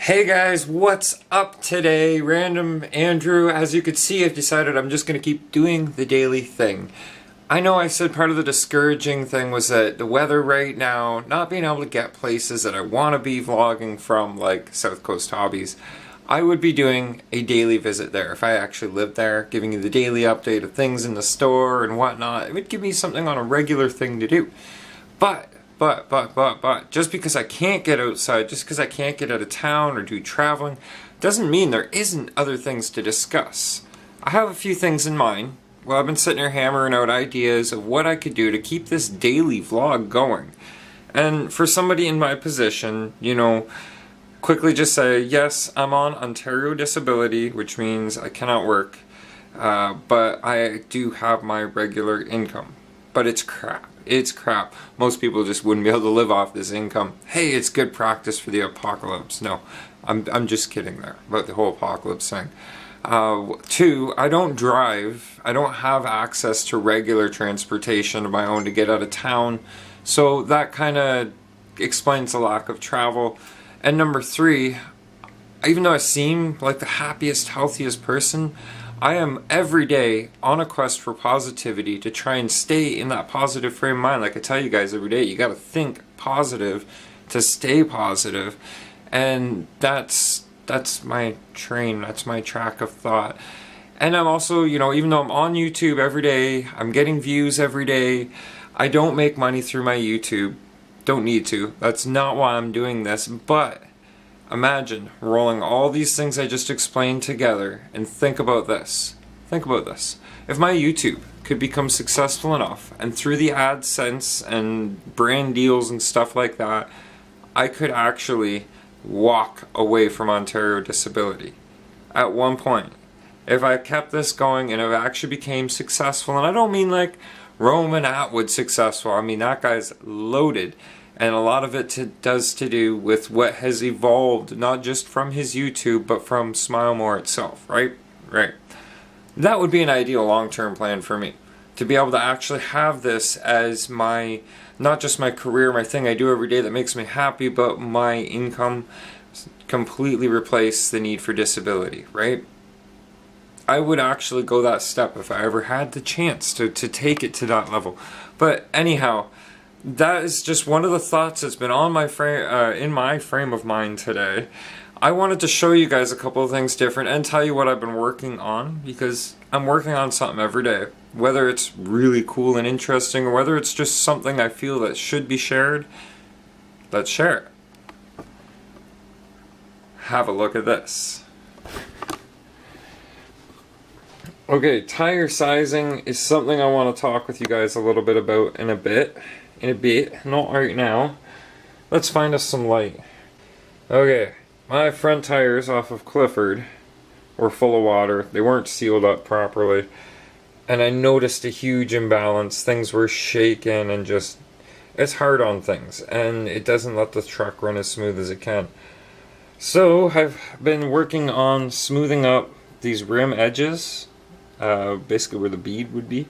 Hey guys, what's up today? Random Andrew. As you can see, I've decided I'm just going to keep doing the daily thing. I know I said part of the discouraging thing was that the weather right now, not being able to get places that I want to be vlogging from, like South Coast Hobbies. I would be doing a daily visit there if I actually lived there, giving you the daily update of things in the store and whatnot. It would give me something on a regular thing to do. But, just because I can't get outside, just because I can't get out of town or do traveling, doesn't mean there isn't other things to discuss. I have a few things in mind. Well, I've been sitting here hammering out ideas of what I could do to keep this daily vlog going. And for somebody in my position, you know, quickly just say, yes, I'm on Ontario disability, which means I cannot work, but I do have my regular income. But it's crap. It's crap. Most people just wouldn't be able to live off this income. Hey, it's good practice for the apocalypse. No, I'm just kidding there about the whole apocalypse thing. Two, I don't drive. I don't have access to regular transportation of my own to get out of town. So that kind of explains the lack of travel. And number three, even though I seem like the happiest, healthiest person, I am every day on a quest for positivity to try and stay in that positive frame of mind. Like I tell you guys every day, you got to think positive to stay positive. And that's my train, that's my track of thought. And I'm also, you know, even though I'm on YouTube every day, I'm getting views every day, I don't make money through my YouTube. Don't need to. That's not why I'm doing this. But imagine rolling all these things I just explained together and think about this. Think about this. If my YouTube could become successful enough and through the AdSense and brand deals and stuff like that, I could actually walk away from Ontario disability at one point. If I kept this going and it actually became successful, and I don't mean like Roman Atwood successful, I mean that guy's loaded. And a lot of it does to do with what has evolved, not just from his YouTube, but from Smile More itself, right? Right. That would be an ideal long-term plan for me. To be able to actually have this as my, not just my career, my thing I do every day that makes me happy, but my income completely replace the need for disability, right? I would actually go that step if I ever had the chance to take it to that level. But anyhow, that is just one of the thoughts that's been on my in my frame of mind today. I wanted to show you guys a couple of things different and tell you what I've been working on, because I'm working on something every day. Whether it's really cool and interesting or whether it's just something I feel that should be shared, let's share it. Have a look at this. Okay, tire sizing is something I want to talk with you guys a little bit about in a bit, not right now. Let's find us some light. Okay, my front tires off of Clifford were full of water. They weren't sealed up properly. And I noticed a huge imbalance. Things were shaking and just, it's hard on things. And it doesn't let the truck run as smooth as it can. So I've been working on smoothing up these rim edges, basically where the bead would be,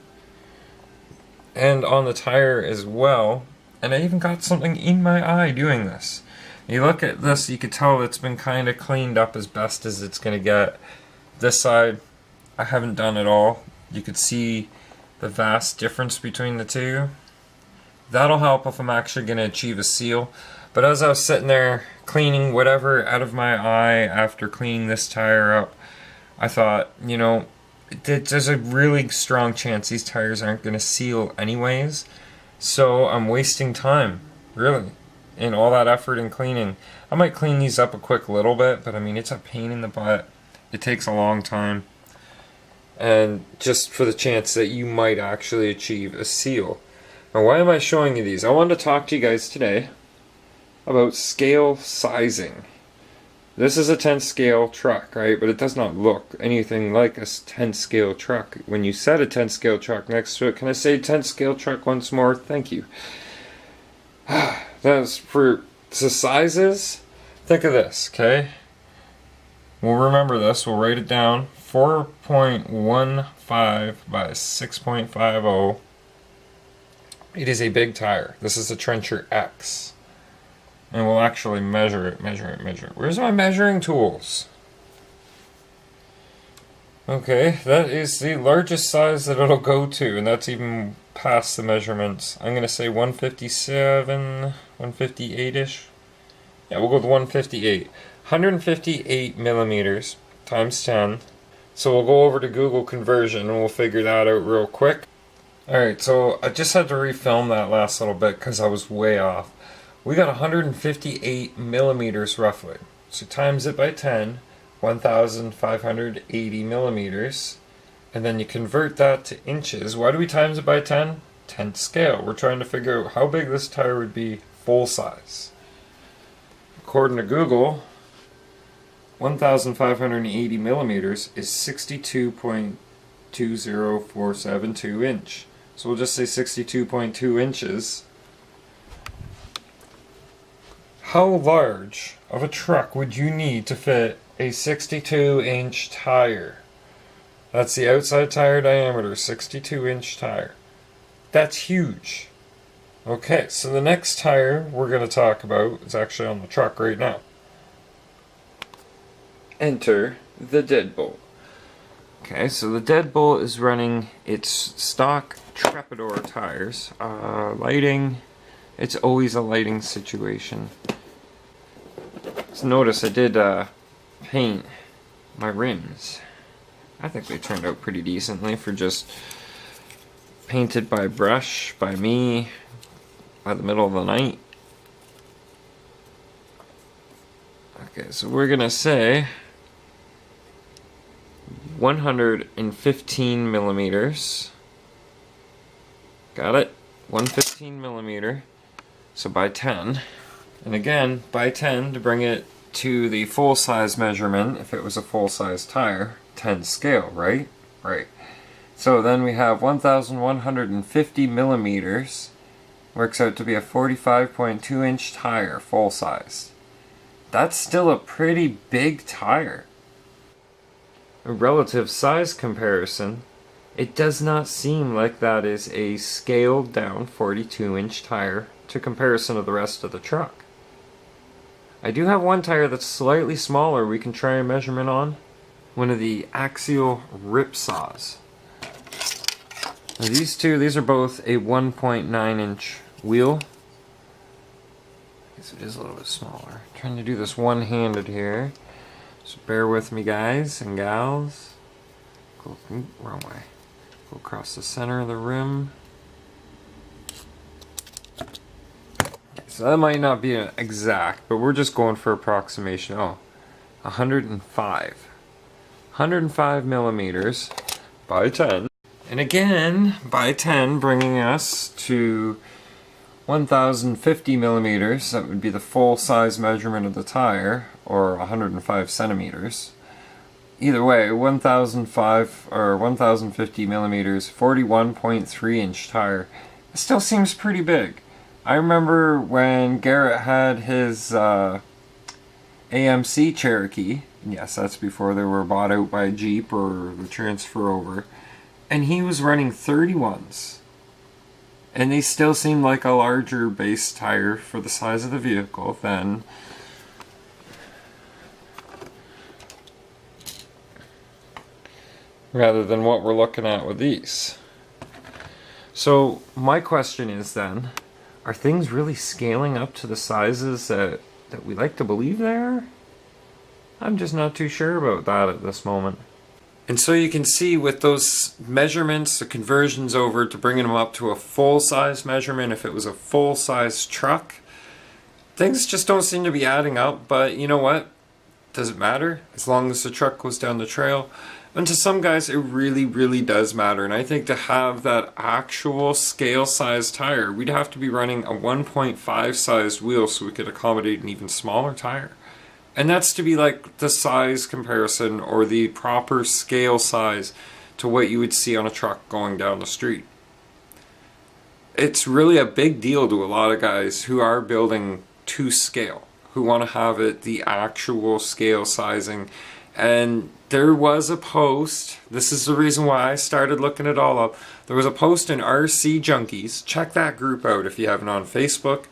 and on the tire as well. And I even got something in my eye doing this. You look at this, you can tell it's been kind of cleaned up as best as it's going to get. This side, I haven't done at all. You could see the vast difference between the two. That'll help if I'm actually going to achieve a seal. But as I was sitting there cleaning whatever out of my eye after cleaning this tire up, I thought, you know, there's a really strong chance these tires aren't going to seal anyways. So I'm wasting time, really, in all that effort in cleaning. I might clean these up a quick little bit, but I mean, it's a pain in the butt. It takes a long time. And just for the chance that you might actually achieve a seal. Now, why am I showing you these? I wanted to talk to you guys today about scale sizing. This is a 10 scale truck, right? But it does not look anything like a 10 scale truck. When you set a 10 scale truck next to it, can I say 10 scale truck once more? Thank you. That's for the sizes. Think of this, okay? We'll remember this. We'll write it down. 4.15 by 6.50. It is a big tire. This is the Trencher X. And we'll actually measure it. Where's my measuring tools? Okay, that is the largest size that it'll go to, and that's even past the measurements. I'm gonna say 157, 158-ish. Yeah, we'll go with 158. 158 millimeters times 10. So we'll go over to Google conversion and we'll figure that out real quick. Alright, so I just had to refilm that last little bit because I was way off. We got 158 millimeters roughly. So times it by 10, 1,580 millimeters. And then you convert that to inches. Why do we times it by 10? 10 to scale. We're trying to figure out how big this tire would be full size. According to Google, 1,580 millimeters is 62.20472 inch. So we'll just say 62.2 inches. How large of a truck would you need to fit a 62-inch tire? That's the outside tire diameter, 62-inch tire. That's huge. Okay, so the next tire we're going to talk about is actually on the truck right now. Enter the deadbolt. Okay, so the deadbolt is running its stock Trepador tires. Lighting, it's always a lighting situation. So notice I did paint my rims. I think they turned out pretty decently for just painted by brush, by me, by the middle of the night. Okay, so we're gonna say 115 millimeters. Got it? 115 millimeter. So by 10. And again, by 10 to bring it to the full size measurement, if it was a full size tire, 10 scale, right? Right. So then we have 1,150 millimeters. Works out to be a 45.2 inch tire, full size. That's still a pretty big tire. A relative size comparison, it does not seem like that is a scaled down 42-inch tire to comparison of the rest of the truck. I do have one tire that's slightly smaller we can try a measurement on. One of the axial rip saws. Now these are both a 1.9-inch wheel. I guess it is a little bit smaller. I'm trying to do this one-handed here. So bear with me, guys and gals. Go, wrong way. Go across the center of the rim. Okay, so that might not be exact, but we're just going for approximation. Oh, 105. 105 millimeters by 10. And again, by 10, bringing us to 1,050 millimeters. That would be the full size measurement of the tire, or 105 centimeters. Either way, 1,005 or 1,050 millimeters, 41.3 inch tire. It still seems pretty big. I remember when Garrett had his AMC Cherokee. Yes, that's before they were bought out by Jeep or the transfer over. And he was running 31s. And they still seemed like a larger base tire for the size of the vehicle than rather than what we're looking at with these. So my question is then, are things really scaling up to the sizes that we like to believe they are? I'm just not too sure about that at this moment. And so you can see with those measurements, the conversions over to bringing them up to a full-size measurement, if it was a full-size truck, things just don't seem to be adding up. But you know what? Does it matter? As long as the truck goes down the trail. And to some guys, it really, really does matter. And I think to have that actual scale-sized tire, we'd have to be running a 1.5 sized wheel so we could accommodate an even smaller tire. And that's to be like the size comparison or the proper scale size to what you would see on a truck going down the street. It's really a big deal to a lot of guys who are building to scale, who want to have it the actual scale sizing. And there was a post, this is the reason why I started looking it all up. There was a post in RC Junkies. Check that group out if you haven't on Facebook.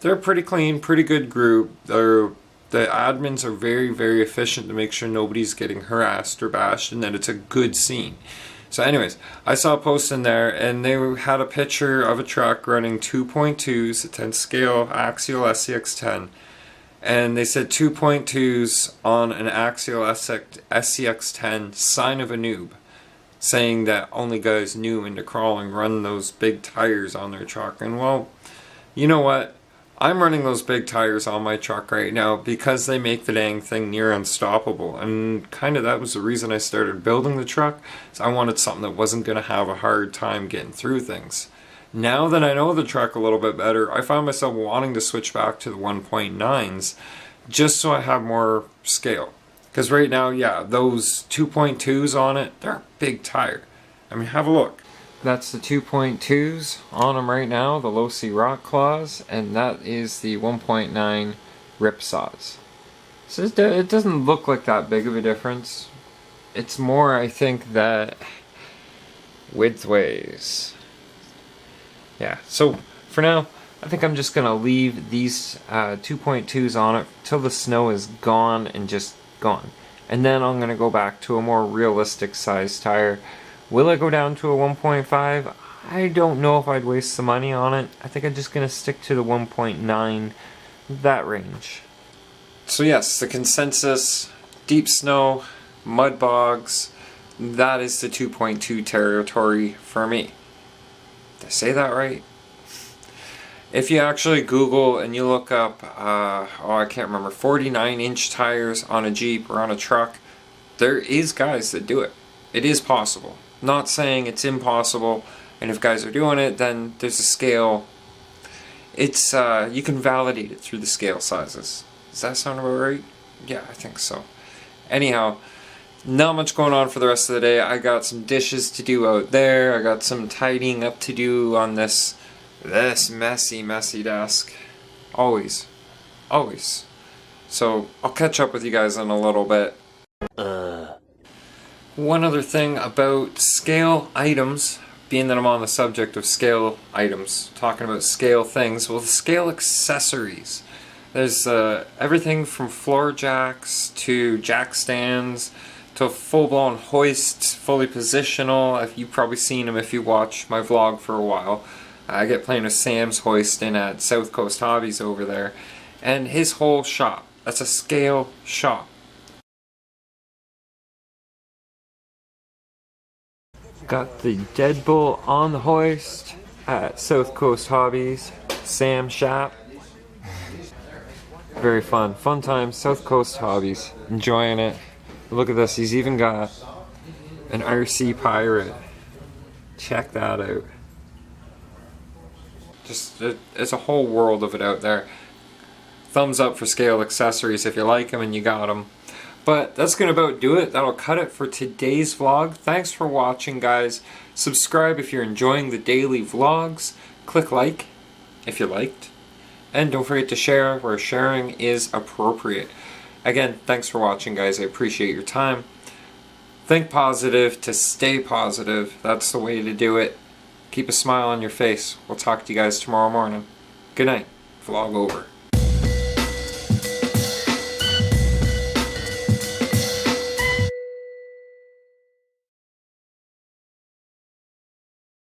they're a pretty clean, pretty good group. The admins are very, very efficient to make sure nobody's getting harassed or bashed and that it's a good scene. So anyways, I saw a post in there and they had a picture of a truck running 2.2s at 10 scale axial SCX10. And they said 2.2s on an axial SCX10, sign of a noob. Saying that only guys new into crawling run those big tires on their truck. And well, you know what? I'm running those big tires on my truck right now because they make the dang thing near unstoppable. And kind of that was the reason I started building the truck. So I wanted something that wasn't going to have a hard time getting through things. Now that I know the truck a little bit better, I find myself wanting to switch back to the 1.9s just so I have more scale. Because right now, yeah, those 2.2s on it, they're a big tire. I mean, have a look. That's the 2.2s on them right now, the low C rock claws, and that is the 1.9 rip saws. So it doesn't look like that big of a difference. It's more, I think, that widthways. Yeah, so for now, I think I'm just going to leave these 2.2s on it till the snow is gone and just gone. And then I'm going to go back to a more realistic size tire. Will I go down to a 1.5? I don't know if I'd waste the money on it. I think I'm just going to stick to the 1.9, that range. So yes, the consensus, deep snow, mud bogs, that is the 2.2 territory for me. Did I say that right? If you actually Google and you look up, I can't remember, 49-inch tires on a Jeep or on a truck, there is guys that do it. It is possible. Not saying it's impossible, and if guys are doing it, then there's a scale. It's you can validate it through the scale sizes. Does that sound about right? Yeah, I think so. Anyhow, not much going on for the rest of the day. I got some dishes to do out there. I got some tidying up to do on this messy desk. Always. So I'll catch up with you guys in a little bit. One other thing about scale items, being that I'm on the subject of scale items, talking about scale things, well, the scale accessories. There's everything from floor jacks to jack stands to full-blown hoists, fully positional. You've probably seen them if you watch my vlog for a while. I get playing with Sam's hoisting at South Coast Hobbies over there. And his whole shop, that's a scale shop. Got the deadbolt on the hoist at South Coast Hobbies, Sam's shop. Very fun. Fun time, South Coast Hobbies. Enjoying it. Look at this, he's even got an RC Pirate. Check that out. Just, it's a whole world of it out there. Thumbs up for scale accessories if you like them and you got them. But that's going to about do it. That'll cut it for today's vlog. Thanks for watching, guys. Subscribe if you're enjoying the daily vlogs. Click like if you liked. And don't forget to share where sharing is appropriate. Again, thanks for watching, guys. I appreciate your time. Think positive to stay positive. That's the way to do it. Keep a smile on your face. We'll talk to you guys tomorrow morning. Good night. Vlog over.